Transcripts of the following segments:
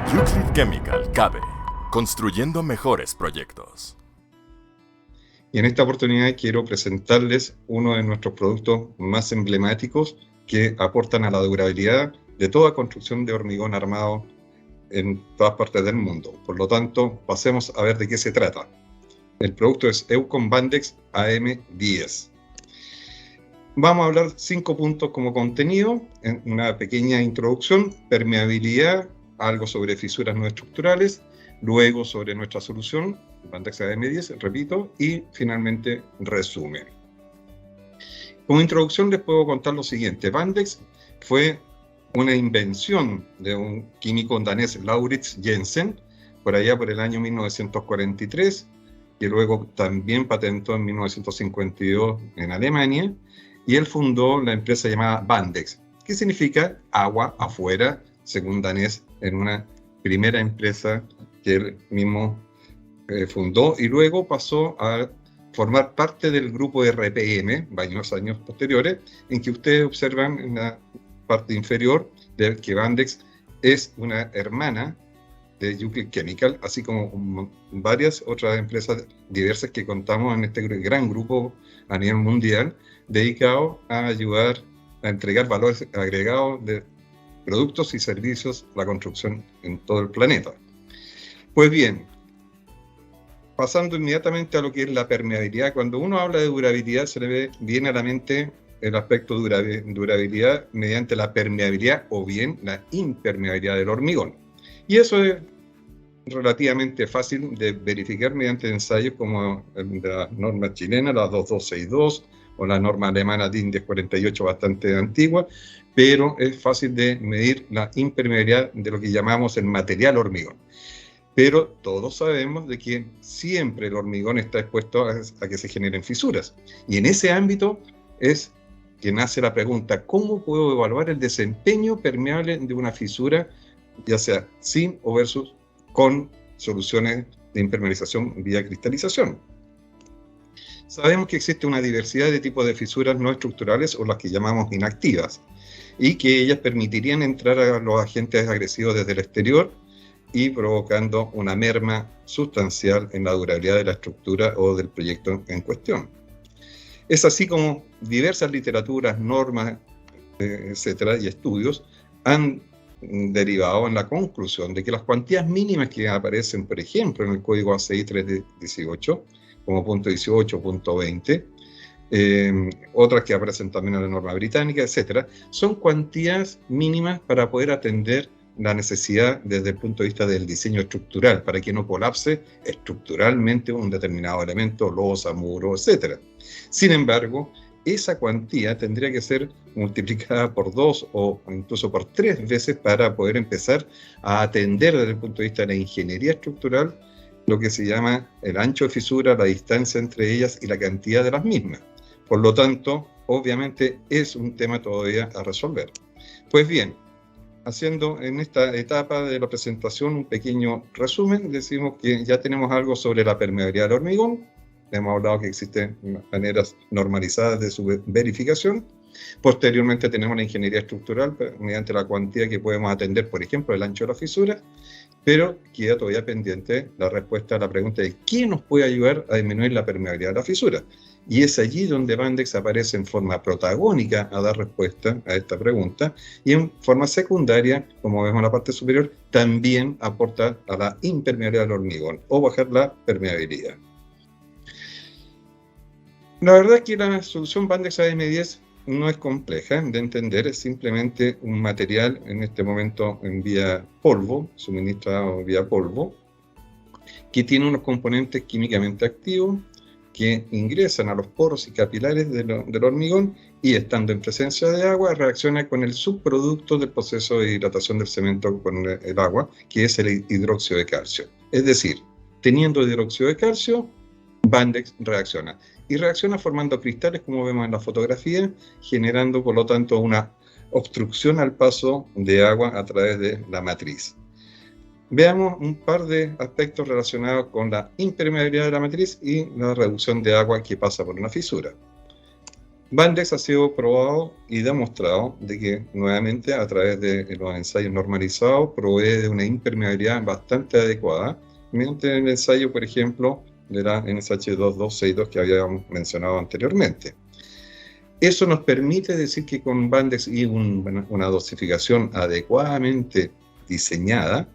Euclid Chemical CABE, construyendo mejores proyectos. Y en esta oportunidad quiero presentarles uno de nuestros productos más emblemáticos que aportan a la durabilidad de toda construcción de hormigón armado en todas partes del mundo. Por lo tanto, pasemos a ver de qué se trata. El producto es Eucon Bandex AM10. Vamos a hablar 5 puntos como contenido, en una pequeña introducción, permeabilidad, algo sobre fisuras no estructurales, luego sobre nuestra solución, Bandex AM10, repito, y finalmente resumen. Como introducción les puedo contar lo siguiente. Bandex fue una invención de un químico danés, Laurits Jensen, por allá por el año 1943, que luego también patentó en 1952 en Alemania, y él fundó la empresa llamada Bandex, que significa agua afuera, según danés, en una primera empresa que él mismo fundó, y luego pasó a formar parte del grupo RPM, varios años posteriores, en que ustedes observan en la parte inferior de que Bandex es una hermana de Euclid Chemical, así como varias otras empresas diversas que contamos en este gran grupo a nivel mundial, dedicado a ayudar a entregar valores agregados de productos y servicios a la construcción en todo el planeta. Pues bien, pasando inmediatamente a lo que es la permeabilidad, cuando uno habla de durabilidad se le viene a la mente el aspecto de durabilidad mediante la permeabilidad o bien la impermeabilidad del hormigón. Y eso es relativamente fácil de verificar mediante ensayos como la norma chilena, la 2262, o la norma alemana DIN 1048, bastante antigua, pero es fácil de medir la impermeabilidad de lo que llamamos el material hormigón. Pero todos sabemos de que siempre el hormigón está expuesto a que se generen fisuras. Y en ese ámbito es que nace la pregunta, ¿cómo puedo evaluar el desempeño permeable de una fisura, ya sea sin o versus con soluciones de impermeabilización vía cristalización? Sabemos que existe una diversidad de tipos de fisuras no estructurales o las que llamamos inactivas, y que ellas permitirían entrar a los agentes agresivos desde el exterior y provocando una merma sustancial en la durabilidad de la estructura o del proyecto en cuestión. Es así como diversas literaturas, normas, etcétera, y estudios han derivado en la conclusión de que las cuantías mínimas que aparecen, por ejemplo, en el código ACI 318, como punto 18, punto 20, otras que aparecen también en la norma británica, etcétera, son cuantías mínimas para poder atender la necesidad desde el punto de vista del diseño estructural, para que no colapse estructuralmente un determinado elemento, losa, muro, etcétera. Sin embargo, esa cuantía tendría que ser multiplicada por 2 o incluso por 3 veces para poder empezar a atender desde el punto de vista de la ingeniería estructural lo que se llama el ancho de fisura, la distancia entre ellas y la cantidad de las mismas. Por lo tanto, obviamente es un tema todavía a resolver. Pues bien, haciendo en esta etapa de la presentación un pequeño resumen, decimos que ya tenemos algo sobre la permeabilidad del hormigón. Hemos hablado que existen maneras normalizadas de su verificación. Posteriormente tenemos la ingeniería estructural mediante la cuantía que podemos atender, por ejemplo, el ancho de la fisura, pero queda todavía pendiente la respuesta a la pregunta de ¿quién nos puede ayudar a disminuir la permeabilidad de la fisura? Y es allí donde Bandex aparece en forma protagónica a dar respuesta a esta pregunta, y en forma secundaria, como vemos en la parte superior, también aporta a la impermeabilidad del hormigón o bajar la permeabilidad. La verdad es que la solución Bandex AM10 no es compleja de entender, es simplemente un material en este momento en vía polvo, suministrado vía polvo, que tiene unos componentes químicamente activos que ingresan a los poros y capilares del hormigón y, estando en presencia de agua, reacciona con el subproducto del proceso de hidratación del cemento con el agua, que es el hidróxido de calcio. Es decir, teniendo hidróxido de calcio, Bandex reacciona. Y reacciona formando cristales, como vemos en la fotografía, generando, por lo tanto, una obstrucción al paso de agua a través de la matriz. Veamos un par de aspectos relacionados con la impermeabilidad de la matriz y la reducción de agua que pasa por una fisura. Bandex ha sido probado y demostrado de que nuevamente a través de los ensayos normalizados provee de una impermeabilidad bastante adecuada, mediante el ensayo, por ejemplo, de la NSH 2262 que habíamos mencionado anteriormente. Eso nos permite decir que con Bandex y una dosificación adecuadamente diseñada,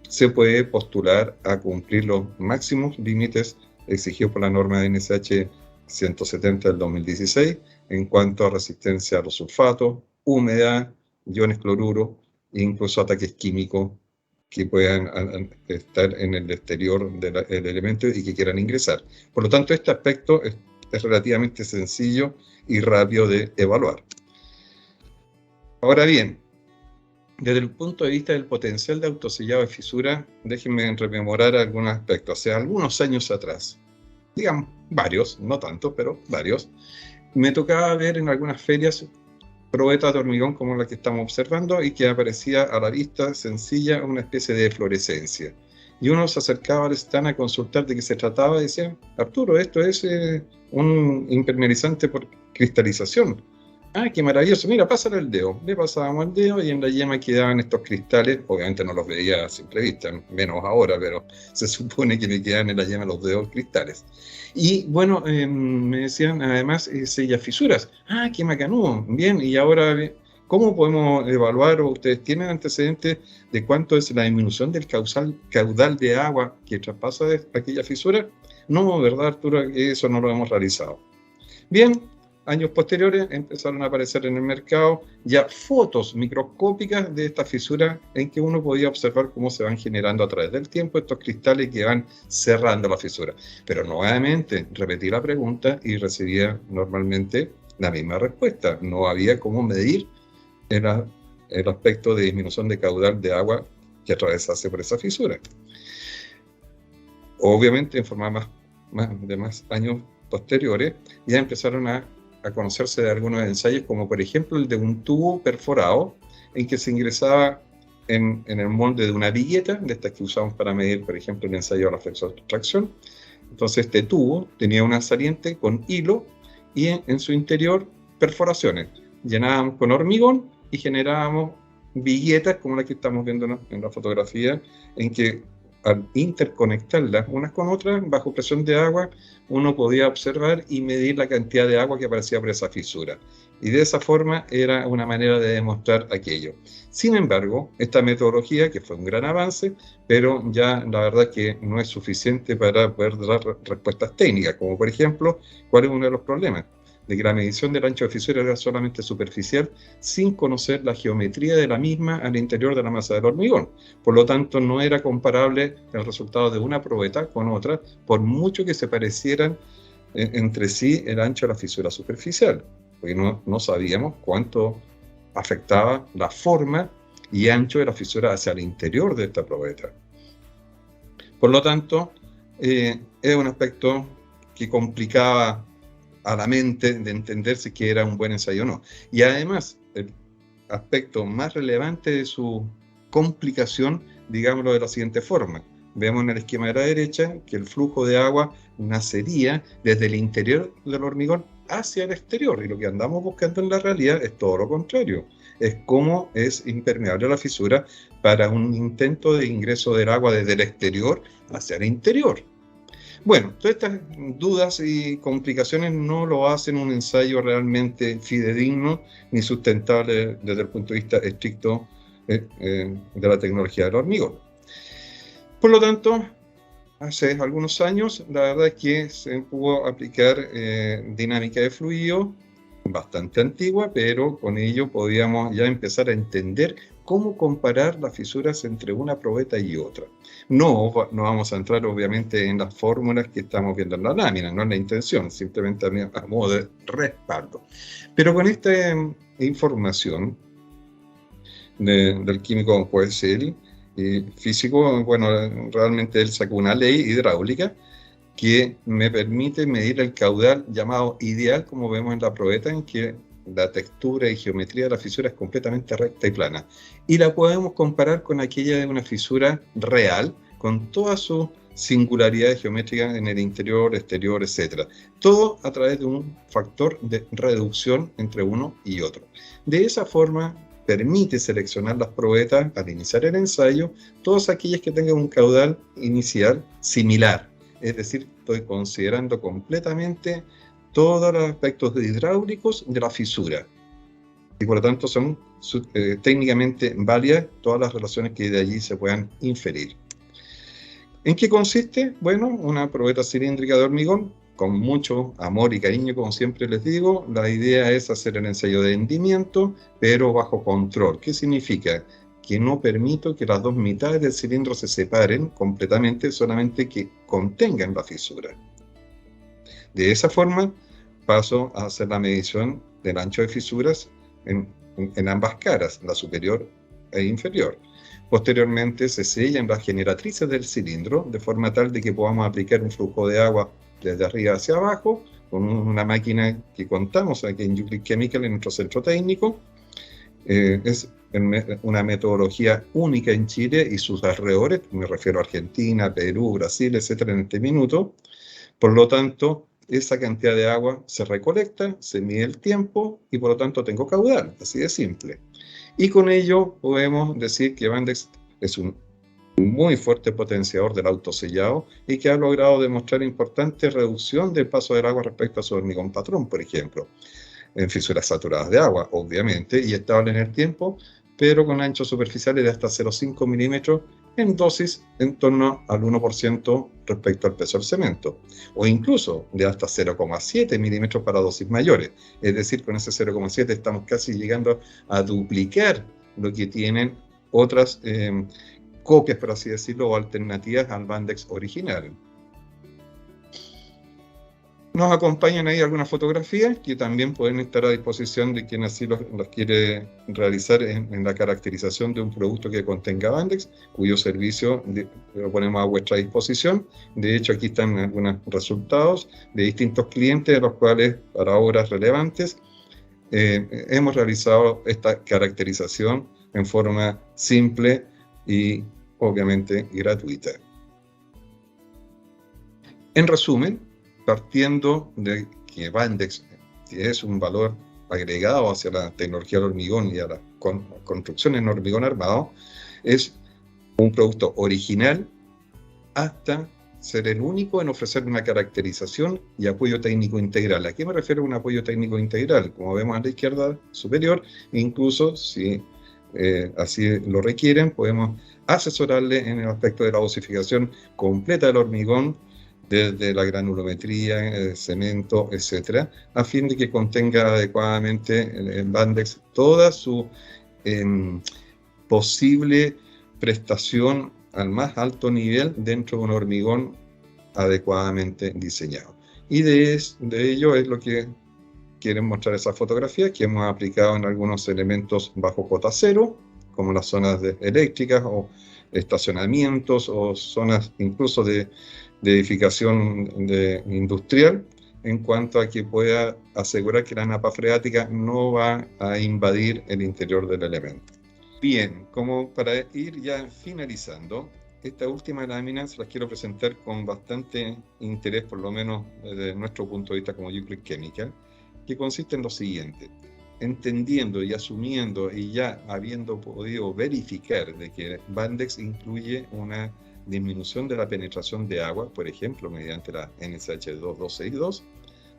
se puede postular a cumplir los máximos límites exigidos por la norma de NSH 170 del 2016 en cuanto a resistencia a los sulfatos, humedad, iones cloruro e incluso ataques químicos que puedan estar en el exterior del elemento y que quieran ingresar. Por lo tanto, este aspecto es relativamente sencillo y rápido de evaluar. Ahora bien, desde el punto de vista del potencial de autosellado de fisura, déjenme rememorar algunos aspectos. O sea, algunos años atrás, digamos varios, no tantos, pero varios, me tocaba ver en algunas ferias probetas de hormigón como la que estamos observando y que aparecía a la vista sencilla una especie de fluorescencia. Y uno se acercaba al stand a consultar de qué se trataba y decía, Arturo, esto es un impermeabilizante por cristalización. Ah, qué maravilloso, mira, pásale el dedo. Le pasábamos el dedo y en la yema quedaban estos cristales, obviamente no los veía a simple vista, menos ahora, pero se supone que me quedan en la yema los dedos cristales. Y bueno, me decían además sellas fisuras. Ah, qué macanudo, bien, y ahora, ¿cómo podemos evaluar o ustedes tienen antecedentes de cuánto es la disminución del caudal de agua que traspasa de aquella fisura? No, ¿verdad, Arturo? Eso no lo hemos realizado. Bien. Años posteriores empezaron a aparecer en el mercado ya fotos microscópicas de esta fisura en que uno podía observar cómo se van generando a través del tiempo estos cristales que van cerrando la fisura. Pero nuevamente repetí la pregunta y recibía normalmente la misma respuesta. No había cómo medir el aspecto de disminución de caudal de agua que atravesase por esa fisura. Obviamente en forma de más años posteriores ya empezaron a conocerse de algunos ensayos, como por ejemplo el de un tubo perforado en que se ingresaba en el molde de una vigueta, de estas que usamos para medir, por ejemplo, el ensayo de la flexotracción. Entonces este tubo tenía una saliente con hilo y en su interior perforaciones. Llenábamos con hormigón y generábamos viguetas como la que estamos viendo en la fotografía, en que al interconectarlas unas con otras, bajo presión de agua, uno podía observar y medir la cantidad de agua que aparecía por esa fisura. Y de esa forma era una manera de demostrar aquello. Sin embargo, esta metodología, que fue un gran avance, pero ya la verdad que no es suficiente para poder dar respuestas técnicas, como por ejemplo, ¿cuál es uno de los problemas? De que la medición del ancho de fisura era solamente superficial, sin conocer la geometría de la misma al interior de la masa del hormigón. Por lo tanto, no era comparable el resultado de una probeta con otra, por mucho que se parecieran entre sí el ancho de la fisura superficial, porque no sabíamos cuánto afectaba la forma y ancho de la fisura hacia el interior de esta probeta. Por lo tanto, es un aspecto que complicaba a la mente de entender si que era un buen ensayo o no. Y además, el aspecto más relevante de su complicación, digámoslo de la siguiente forma. Vemos en el esquema de la derecha que el flujo de agua nacería desde el interior del hormigón hacia el exterior, y lo que andamos buscando en la realidad es todo lo contrario. Es cómo es impermeable la fisura para un intento de ingreso del agua desde el exterior hacia el interior. Bueno, todas estas dudas y complicaciones no lo hacen un ensayo realmente fidedigno ni sustentable desde el punto de vista estricto de la tecnología del hormigón. Por lo tanto, hace algunos años, la verdad es que se pudo aplicar dinámica de fluido, bastante antigua, pero con ello podíamos ya empezar a entender cómo comparar las fisuras entre una probeta y otra. No vamos a entrar obviamente en las fórmulas que estamos viendo en la lámina, no es la intención, simplemente a modo de respaldo. Pero con esta información del químico Poiseuille y físico, bueno, realmente él sacó una ley hidráulica que me permite medir el caudal llamado ideal, como vemos en la probeta, en que la textura y geometría de la fisura es completamente recta y plana. Y la podemos comparar con aquella de una fisura real, con todas sus singularidades geométricas en el interior, exterior, etc. Todo a través de un factor de reducción entre uno y otro. De esa forma, permite seleccionar las probetas al iniciar el ensayo, todas aquellas que tengan un caudal inicial similar. Es decir, estoy considerando completamente todos los aspectos hidráulicos de la fisura. Y por lo tanto son técnicamente válidas todas las relaciones que de allí se puedan inferir. ¿En qué consiste? Bueno, una probeta cilíndrica de hormigón con mucho amor y cariño, como siempre les digo. La idea es hacer el ensayo de hendimiento, pero bajo control. ¿Qué significa? Que no permito que las dos mitades del cilindro se separen completamente, solamente que contengan la fisura. De esa forma, paso a hacer la medición del ancho de fisuras en ambas caras, la superior e inferior. Posteriormente se sellan las generatrices del cilindro de forma tal de que podamos aplicar un flujo de agua desde arriba hacia abajo con una máquina que contamos aquí en Euclid Chemical en nuestro centro técnico. Es una metodología única en Chile y sus alrededores, me refiero a Argentina, Perú, Brasil, etcétera, en este minuto. Por lo tanto, esa cantidad de agua se recolecta, se mide el tiempo y por lo tanto tengo caudal, así de simple. Y con ello podemos decir que Bandex es un muy fuerte potenciador del autosellado y que ha logrado demostrar importante reducción del paso del agua respecto a su hormigón patrón, por ejemplo, en fisuras saturadas de agua, obviamente, y estable en el tiempo, pero con anchos superficiales de hasta 0,5 milímetros en dosis en torno al 1% respecto al peso del cemento, o incluso de hasta 0,7 milímetros para dosis mayores. Es decir, con ese 0,7 estamos casi llegando a duplicar lo que tienen otras copias, por así decirlo, o alternativas al Bandex original. Nos acompañan ahí algunas fotografías que también pueden estar a disposición de quien así los quiere realizar en la caracterización de un producto que contenga Bandex, cuyo servicio lo ponemos a vuestra disposición. De hecho, aquí están algunos resultados de distintos clientes, de los cuales, para obras relevantes, hemos realizado esta caracterización en forma simple y, obviamente, gratuita. En resumen, partiendo de que Bandex es un valor agregado hacia la tecnología del hormigón y a la construcción en hormigón armado, es un producto original hasta ser el único en ofrecer una caracterización y apoyo técnico integral. ¿A qué me refiero a un apoyo técnico integral? Como vemos a la izquierda superior, incluso si así lo requieren, podemos asesorarle en el aspecto de la dosificación completa del hormigón, desde la granulometría, el cemento, etcétera, a fin de que contenga adecuadamente el Bandex toda su posible prestación al más alto nivel dentro de un hormigón adecuadamente diseñado. Y de ello es lo que quieren mostrar esas fotografías que hemos aplicado en algunos elementos bajo cota cero, como las zonas eléctricas o estacionamientos o zonas incluso de edificación industrial, en cuanto a que pueda asegurar que la napa freática no va a invadir el interior del elemento. Bien, como para ir ya finalizando, esta última lámina se las quiero presentar con bastante interés, por lo menos desde nuestro punto de vista como Euclid Chemical, que consiste en lo siguiente: entendiendo y asumiendo y ya habiendo podido verificar de que Bandex incluye una disminución de la penetración de agua, por ejemplo, mediante la NSH 2262.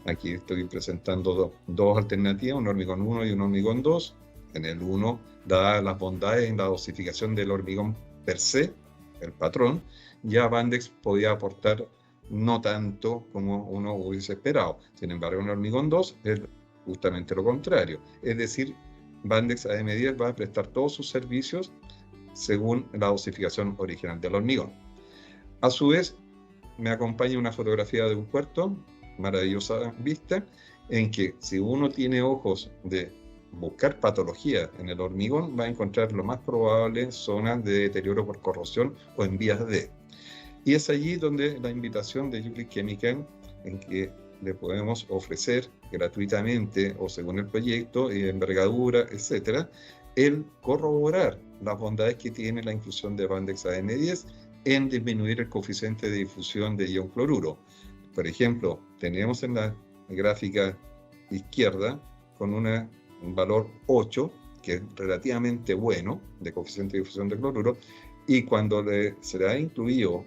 Aquí estoy presentando dos alternativas, un hormigón 1 y un hormigón 2. En el 1, dadas las bondades en la dosificación del hormigón per se, el patrón, ya Bandex podía aportar no tanto como uno hubiese esperado. Sin embargo, en el hormigón 2 es justamente lo contrario. Es decir, Bandex AM10 va a prestar todos sus servicios según la dosificación original del hormigón. A su vez, me acompaña una fotografía de un puerto, maravillosa vista, en que si uno tiene ojos de buscar patología en el hormigón, va a encontrar lo más probable zonas de deterioro por corrosión o en vías de. Y es allí donde la invitación de Euclid Chemical, en que le podemos ofrecer gratuitamente o según el proyecto, envergadura, etcétera, el corroborar las bondades que tiene la inclusión de Bandex AM10 en disminuir el coeficiente de difusión de ion cloruro. Por ejemplo, tenemos en la gráfica izquierda con un valor 8, que es relativamente bueno de coeficiente de difusión de cloruro, y cuando se le ha incluido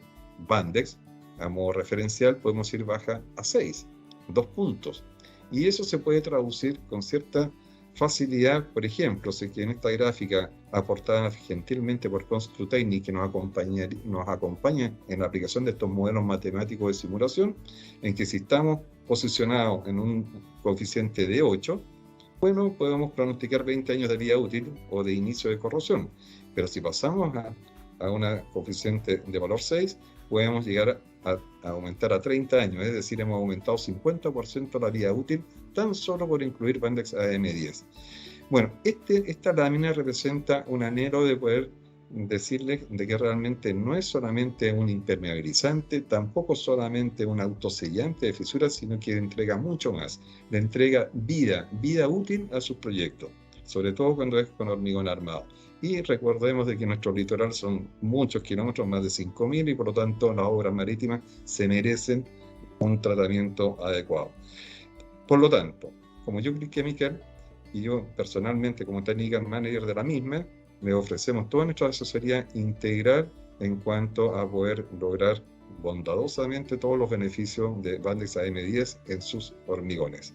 Bandex a modo referencial, podemos ir baja a 6, 2 puntos. Y eso se puede traducir con cierta facilidad. Por ejemplo, si que en esta gráfica aportada gentilmente por Construtechnic, que nos acompaña en la aplicación de estos modelos matemáticos de simulación, en que si estamos posicionados en un coeficiente de 8, bueno, podemos pronosticar 20 años de vida útil o de inicio de corrosión. Pero si pasamos a una coeficiente de valor 6, podemos llegar a aumentar a 30 años, es decir, hemos aumentado 50% la vida útil tan solo por incluir Bandex AM10. Bueno, esta lámina representa un anhelo de poder decirles de que realmente no es solamente un impermeabilizante, tampoco solamente un autosellante de fisuras, sino que entrega mucho más. Le entrega vida útil a sus proyectos, sobre todo cuando es con hormigón armado. Y recordemos de que nuestro litoral son muchos kilómetros, más de 5.000, y por lo tanto las obras marítimas se merecen un tratamiento adecuado. Por lo tanto, como Juclid Chemical y yo personalmente como Technical Manager de la misma, le ofrecemos toda nuestra asesoría integral en cuanto a poder lograr bondadosamente todos los beneficios de Bandex AM10 en sus hormigones.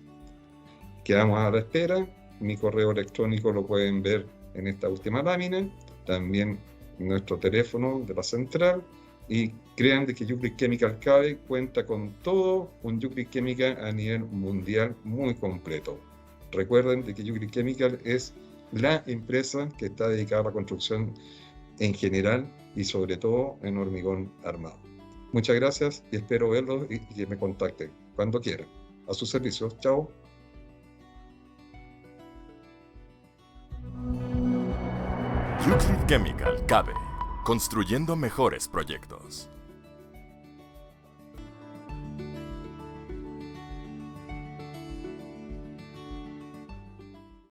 Quedamos a la espera. Mi correo electrónico lo pueden ver en esta última lámina, también nuestro teléfono de la central, y crean de que Juclid Chemical CABE cuenta con todo un Juclid Chemical a nivel mundial muy completo. Recuerden de que Juclid Chemical es la empresa que está dedicada a la construcción en general y sobre todo en hormigón armado. Muchas gracias y espero verlos y que me contacten cuando quieran. A sus servicios. Chao. Juclid Chemical CABE. Construyendo mejores proyectos.